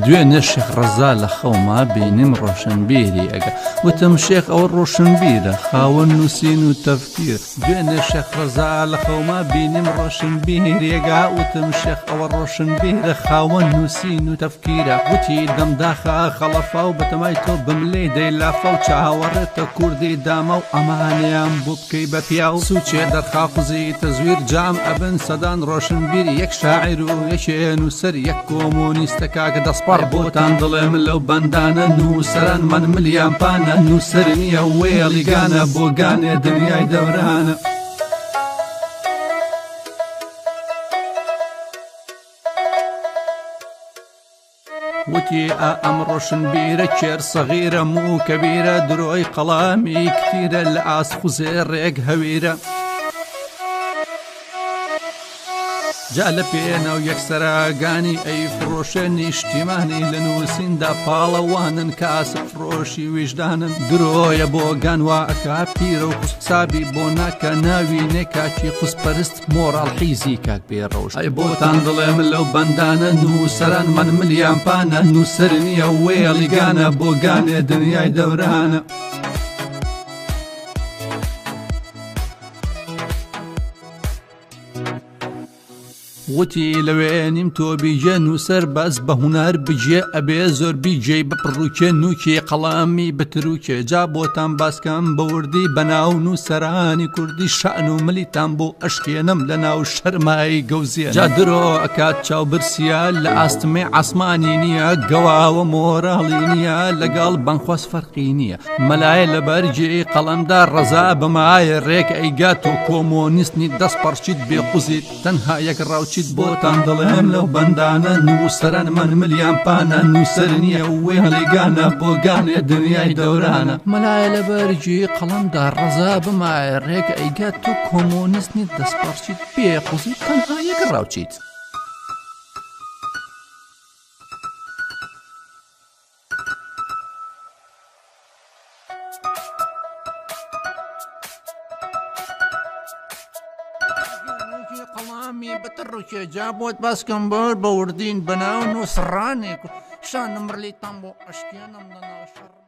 دوێنێ شێخ ڕەزا لە خەوما بینیم ڕۆشنبیری ئەگە وتم شێخ ئەوە ڕۆشنبیرە خاوەن نووسین و تەفکیر دوێنێ شێخ ڕەزا لە خەوما بینیم ڕۆشنبیری ئەگە وتم شێخ ئەوە ڕۆشنبیرە خاوەن نووسین و تەفکیرە وتی دەمداخە خەڵەفا و بەتەمای تۆ بملێ دەیلافە و چاوەڕێتە کوردی دامە و ئەمانیان بۆ بکەی بە پیا و سوچێ دەرخاقزی تەزویر جام ئەبن سەدان ڕۆشنبیری یەک شاعیر و یەکێن و سەر یەک کۆمۆنیستە کاکە دەسپەڕ بۆتان دڵێم لەو بەندانە نووسەران من ملیان پانە نووسەر نییە وێڵیگانە بۆ گانێ دنیای دەورانە وتی ئەم ڕۆشنبیرە کێر سەغیرە و کەبیرە درۆی قەڵامی کتیرە لە ئاسخوزێ ڕێک هەویرە جا لە پێێنە و یەکسەراگانی ئەی فرۆشە نیشتیمانی لە نووسیندا پاڵەوانن کە ئاسب فرۆشی ویژدانن درۆیە بۆ گانوا ئەکا پیرە و قوسابی بۆ ناکە ناوی نێکاکی قوسپەرست مۆڕاڵ حیزی کاک بێڕۆژ ئەی بۆتان دڵێم لەو بەندانە نووسەران من ملیان پانە نووسەر نییە وێڵیگانە بۆ گانێ دنیای دەورانە وتی لەوێنیم تۆ بیجێ نووسەر بەس بە هونەر بجێ ئەبێ زۆر بیجێ بپڕووکێ نوکی قەڵامی بتروکێ جا بۆتان باسکەم بەوردی بەناو نووسەرانی کوردی شەعن و ملیتان بۆ ئەشکێنم لە ناو شەرمایی گەوزیە جا درۆ ئەکات چاوبرسیە لە ئاستمەی عاسمانی نییە گەواوە مۆراڵی نییە لەگەڵ بانخواست فەرقی نییە مەلایە لە بەرجێ قەڵەمدا ڕەزا بەمایە ڕێک ئەیگا تۆ کۆمۆنیستنی دەست پەرچیت بێقوزیت تەنها یەک ڕاوچی بۆتان دڵێم لەو بەندانە نووسەران من ملیان پانە نووسەر نییە وێڵیگانە بۆ گانێ دنیای دەورانە مەلایە لە بەرجی قەڵەمدا ڕەزا بمایە ڕێک ئەیگا تۆ کۆمۆنیستنی دەستپەرچیت بێقوزیت تەنها یەک ڕاوچیت قەڵامی بتڕوکێ جا بۆت باسکەم بەوردین بەناو نووسڕانێک شانم ڕلیتان بۆ ئەشکێنم لە ناو شەڕ